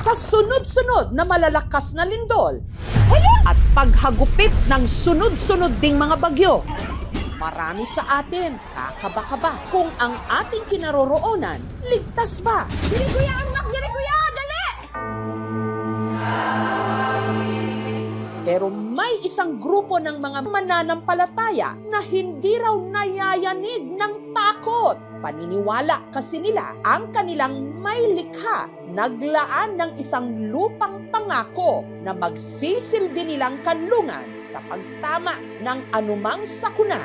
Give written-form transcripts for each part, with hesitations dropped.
sa sunod-sunod na malalakas na lindol at paghagupit ng sunod-sunod ding mga bagyo. Marami sa atin kakaba-kaba kung ang ating kinaroroonan ligtas ba. Dili kuya, anak! Dili kuya! Dali! Pero may isang grupo ng mga mananampalataya na hindi raw nayayanig ng takot. Paniniwala kasi nila ang kanilang may likha naglaan ng isang lupang pangako na magsisilbi nilang kanlungan sa pagtama ng anumang sakuna.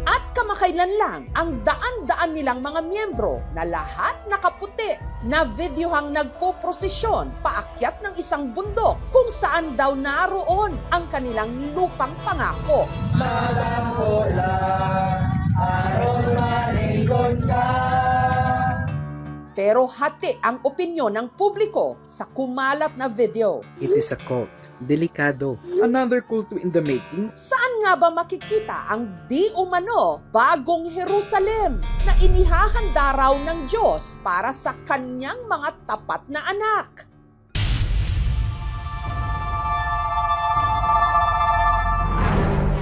At kamakailan lang ang daan-daan nilang mga miyembro na lahat nakaputi na videohang nagpoprosesyon paakyat ng isang bundok kung saan daw naroon ang kanilang lupang pangako. Pero hati ang opinyon ng publiko sa kumalat na video. It is a cult. Delikado. Another cult in the making. Saan nga ba makikita ang di umano bagong Jerusalem na inihahanda raw ng Diyos para sa kanyang mga tapat na anak?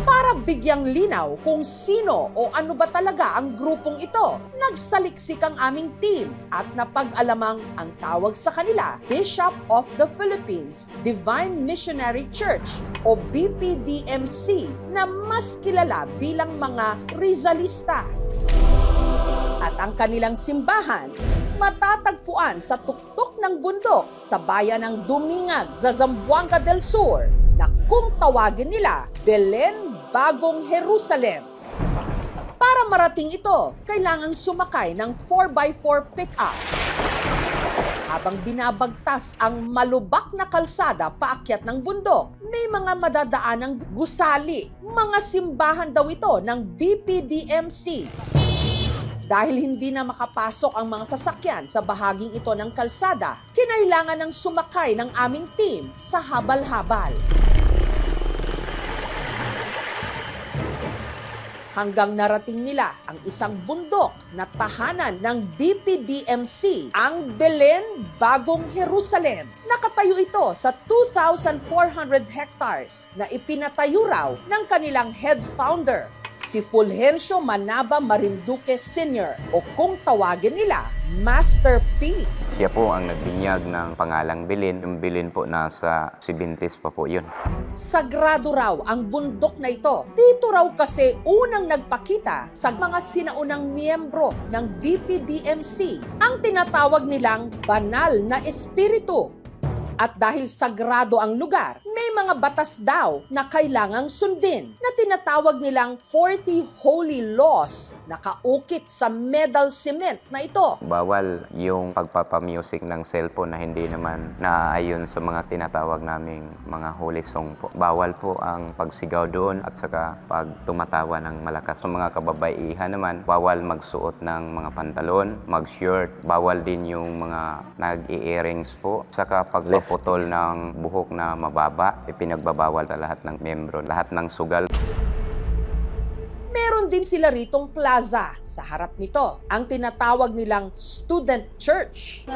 Para bigyang linaw kung sino o ano ba talaga ang grupong ito, nagsaliksik ang aming team at napag-alamang ang tawag sa kanila, Bishop of the Philippines Divine Missionary Church o BPDMC na mas kilala bilang mga Rizalista. At ang kanilang simbahan, matatagpuan sa tuktok ng bundok sa bayan ng Dumingag sa Zamboanga del Sur na kung tawagin nila Belen Bagong Jerusalem. Para marating ito, kailangang sumakay ng 4x4 pickup. Habang binabagtas ang malubak na kalsada paakyat ng bundok, may mga madadaanang gusali. Mga simbahan daw ito ng BPDMC. Dahil hindi na makapasok ang mga sasakyan sa bahaging ito ng kalsada, kinailangan ng sumakay ng aming team sa habal-habal. Hanggang narating nila ang isang bundok na tahanan ng BPDMC, ang Belen Bagong Jerusalem. Nakatayo ito sa 2,400 hectares na ipinatayo raw ng kanilang head founder, si Fulgencio Manaba Marinduque Sr. o kung tawagin nila, Master P. Siya po ang nagbinyag ng pangalang Belen. Yung Belen po nasa 70s pa po yun. Sagrado raw ang bundok na ito. Dito raw kasi unang nagpakita sa mga sinaunang miyembro ng BPDMC ang tinatawag nilang banal na espiritu. At dahil sagrado ang lugar, may mga batas daw na kailangang sundin na tinatawag nilang 40 Holy Laws na kaukit sa medal cement na ito. Bawal yung pagpapamusic ng cellphone na hindi naman naaayon sa mga tinatawag naming mga holy song po. Bawal po ang pagsigaw doon at saka pag tumatawa ng malakas. Sa mga kababaihan naman, bawal magsuot ng mga pantalon, mag-shirt. Bawal din yung mga nag-earrings po. Saka pagpaputol ng buhok na mababa, ipinagbabawal sa lahat ng membro, lahat ng sugal. Meron din sila ritong plaza sa harap nito, ang tinatawag nilang student church.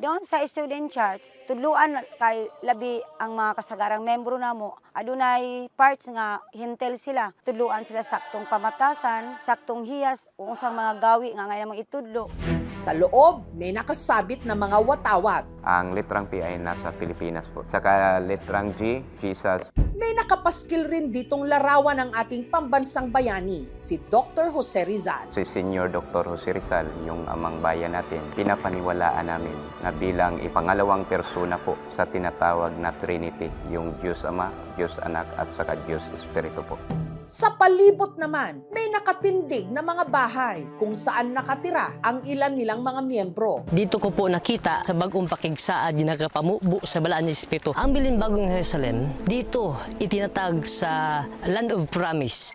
Doon sa student church, tudluan kay labi ang mga kasagarang membro namo. Adunay parts nga hintel sila. Tudluan sila saktong pamatasan, saktong hiyas, o unsang mga gawi nga ngayon mga itudlo. Sa loob, may nakasabit na mga watawat. Ang litrang P ay nasa Pilipinas po. Saka litrang G, Jesus. May nakapaskil rin ditong larawan ng ating pambansang bayani, si Dr. Jose Rizal. Si Senior Dr. Jose Rizal, yung amang bayan natin, pinapaniwalaan namin na bilang ipangalawang persona po sa tinatawag na Trinity, yung Diyos Ama, Diyos Anak at saka Diyos Espiritu po. Sa palibot naman, may nakatindig na mga bahay kung saan nakatira ang ilan nilang mga miyembro. Dito ko po nakita sa bagong pakigsaad na nakapamubo sa balaan ng Espiritu. Ang Belen Bagong Jerusalem, dito itinatag sa Land of Promise.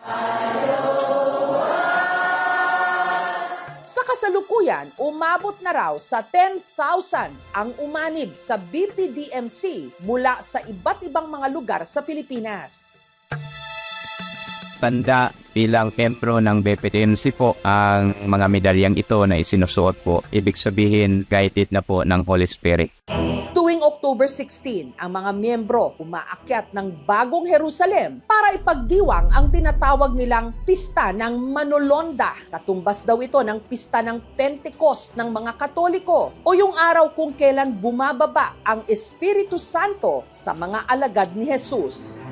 Sa kasalukuyan, umabot na raw sa 10,000 ang umanib sa BPDMC mula sa iba't ibang mga lugar sa Pilipinas. Tanda bilang membro ng BPDMC po ang mga medalyang ito na isinusuot po. Ibig sabihin, guided na po ng Holy Spirit. Tuwing October 16, ang mga miyembro umaakyat ng Bagong Jerusalem para ipagdiwang ang tinatawag nilang Pista ng Manolonda. Katumbas daw ito ng Pista ng Pentecost ng mga Katoliko o yung araw kung kailan bumababa ang Espiritu Santo sa mga alagad ni Jesus.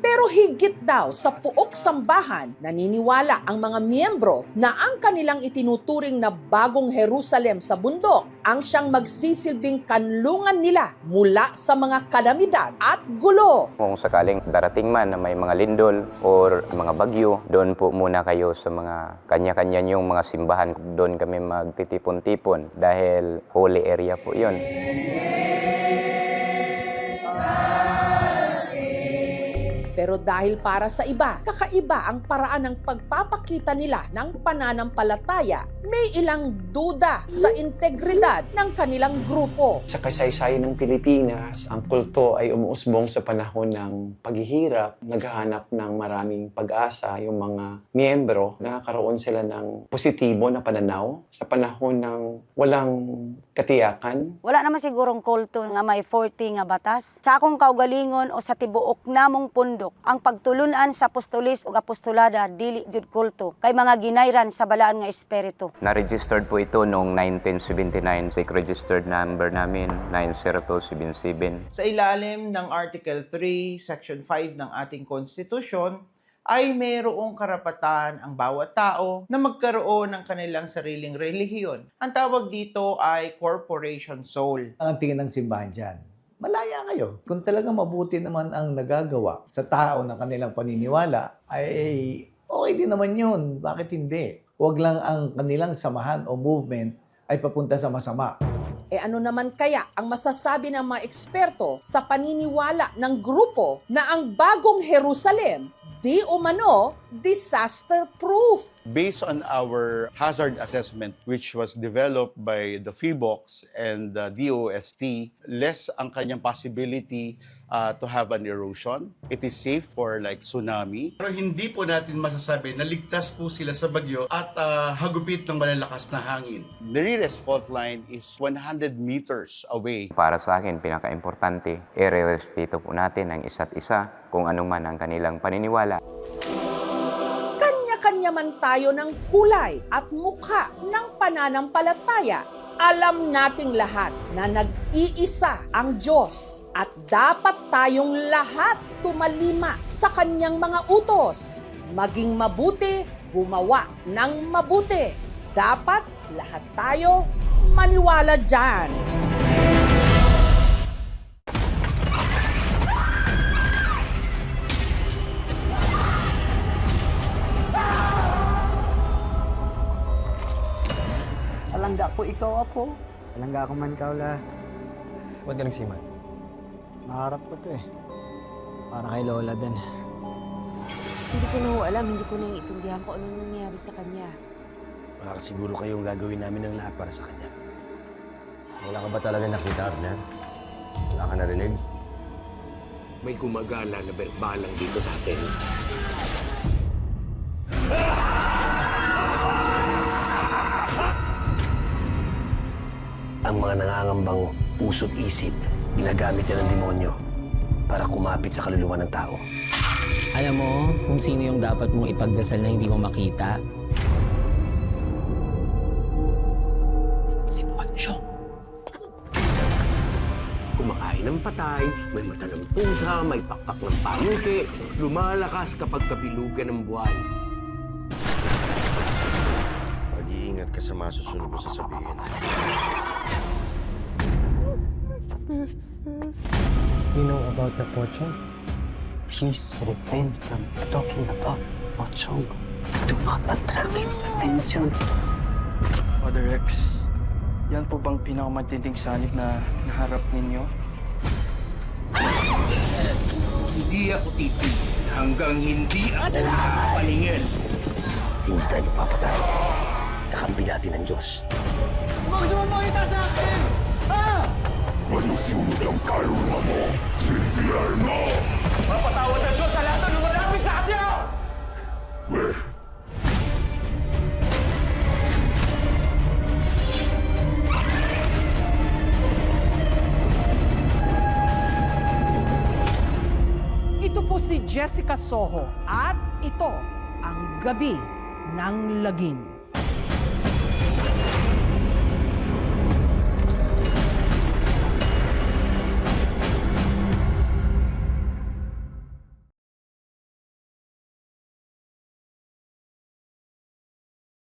Pero higit daw sa puok sambahan, naniniwala ang mga miyembro na ang kanilang itinuturing na Bagong Jerusalem sa bundok ang siyang magsisilbing kanlungan nila mula sa mga kalamidad at gulo. Kung sakaling darating man na may mga lindol or mga bagyo, doon po muna kayo sa mga kanya-kanya niyong mga simbahan. Doon kami magtitipon-tipon dahil holy area po yun. Pero dahil para sa iba, kakaiba ang paraan ng pagpapakita nila ng pananampalataya, may ilang duda sa integridad ng kanilang grupo. Sa kasaysayan ng Pilipinas, ang kulto ay umuusbong sa panahon ng paghihirap, naghahanap ng maraming pag-asa yung mga miyembro, nakakaroon sila ng positibo na pananaw sa panahon ng walang katiyakan. Wala naman sigurong kulto nga may 40 nga batas. Sa akong kaugalingon o sa tibuok namong pundok, ang pagtulunan sa apostolis o apostolada dili gyud kulto kay mga ginayran sa balaan nga espiritu. Na-registered po ito noong 1979. Registered number namin 90277. Sa ilalim ng Article 3, Section 5 ng ating Konstitusyon, ay mayroong karapatan ang bawat tao na magkaroon ng kanilang sariling relihiyon. Ang tawag dito ay corporation soul. Ang tingin ng simbahan dyan, malaya kayo. Kung talagang mabuti naman ang nagagawa sa tao ng kanilang paniniwala, ay okay din naman yun. Bakit hindi? Huwag lang ang kanilang samahan o movement ay papunta sa masama. Ano naman kaya ang masasabi ng mga eksperto sa paniniwala ng grupo na ang Bagong Jerusalem di umano disaster-proof? Based on our hazard assessment, which was developed by the PHIVOLCS and the DOST, less ang kanyang possibility to have an erosion. It is safe for like tsunami. Pero hindi po natin masasabi na ligtas po sila sa bagyo at hagupit ng malalakas na hangin. The nearest fault line is 100 meters away. Para sa akin, pinaka-importante, i-respeto po natin ang isa't isa kung ano man ang kanilang paniniwala. Kanya-kanya man tayo ng kulay at mukha ng pananampalataya. Alam nating lahat na nag-iisa ang Diyos at dapat tayong lahat tumalima sa kanyang mga utos. Maging mabuti, gumawa ng mabuti. Dapat lahat tayo maniwala dyan. Palangga po ikaw, Apo. Palangga ako man, Kaula. Ba't ka nagsiman? Maharap ko to eh. Para kay Lola din. Hindi ko na ho alam, hindi ko naiintindihan kung ano nangyari sa kanya. Siguro kayong gagawin namin ng lahat para sa kanya. Wala ka ba talaga nakita, Arner? Wala ka narinig? May gumagala na berbalang dito sa atin. Ang mga nangangambang puso't isip, ginagamit yan ng demonyo para kumapit sa kaluluwa ng tao. Alam mo kung sino yung dapat mong ipagdasal na hindi mo makita? Si Pochong. Kumakain ng patay, may mata ng pusa, may pakpak ng pamuke, lumalakas kapag kabilugan ng buwan. Mag-iingat ka sa masusunod mo sasabihin. You know about the Pochong? Please refrain from talking about Pochong. Do not attract its attention. Father Rex, yan po bang pinakamatinding sanib na naharap ninyo? Hindi ako titigil hanggang hindi ako nakapaningin. Hindi tayo papatay. kakampi natin ng Diyos. Huwag mo makita sa akin! Ha? Masusunod ang kaluluwa mo, Silviar mo! Mapatawad ang Diyos sa lahat ng lumalapit sa kanya! Ito po si Jessica Soho at ito ang Gabi ng Lagim.